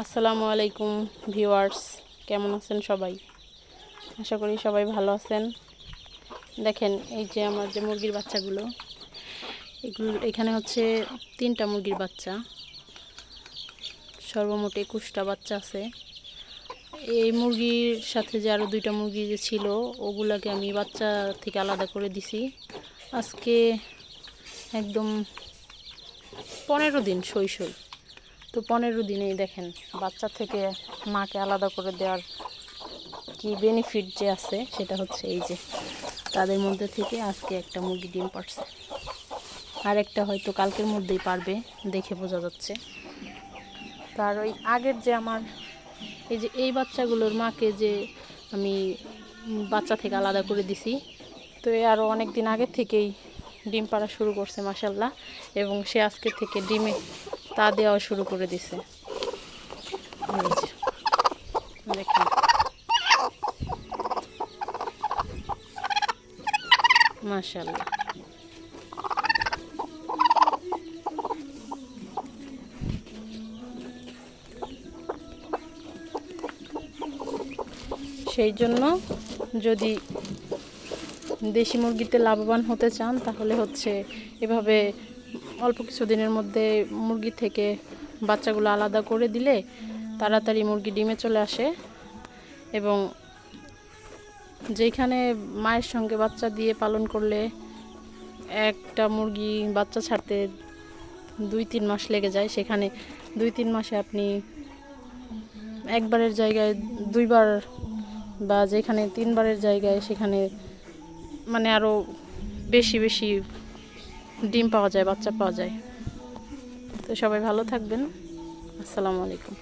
আসসালামু আলাইকুম ভিউয়ার্স, কেমন আছেন সবাই? আশা করি সবাই ভালো আছেন। দেখেন, এই যে আমার যে মুরগির বাচ্চাগুলো, এখানে হচ্ছে 3টা মুরগির বাচ্চা, সর্বমোট 21টা বাচ্চা আছে। এই মুরগির সাথে যে আরও 2টা মুরগি যে ছিল, ওগুলাকে আমি বাচ্চা থেকে আলাদা করে দিছি। আজকে একদম 15 দিন শৈশব। তো 15 দিনেই দেখেন বাচ্চা থেকে মাকে আলাদা করে দেওয়ার কি বেনিফিট যে আছে, সেটা হচ্ছে এই যে তাদের মধ্যে থেকে আজকে একটা মুরগি ডিম পারছে, আর একটা হয়তো কালকের মধ্যেই পারবে, দেখে বোঝা যাচ্ছে। তার ওই আগের যে আমার এই বাচ্চাগুলোর মাকে যে আমি বাচ্চা থেকে আলাদা করে দিছি, তো আরও অনেক দিন আগের থেকেই ডিম পাড়া শুরু করছে মাশাল্লাহ, এবং সে আজকে থেকে ডিমে তা দেওয়া শুরু করে দিছে। দেখেন মাশাল্লাহ। সেই জন্য যদি দেশি মুরগিতে লাভবান হতে চান, তাহলে হচ্ছে এভাবে অল্প কিছু দিনের মধ্যে মুরগি থেকে বাচ্চাগুলো আলাদা করে দিলে তাড়াতাড়ি মুরগি ডিমে চলে আসে, এবং যেখানে মায়ের সঙ্গে বাচ্চা দিয়ে পালন করলে একটা মুরগি বাচ্চা ছাড়তে 2-3 মাস লেগে যায়, সেখানে 2-3 মাসে আপনি একবারের জায়গায় 2বার, বা যেখানে 3বারের জায়গায় সেখানে মানে আরও বেশি বেশি ডিম পাওয়া যায়, বাচ্চা পাওয়া যায়। তো সবাই ভালো থাকবেন। আসসালামু আলাইকুম।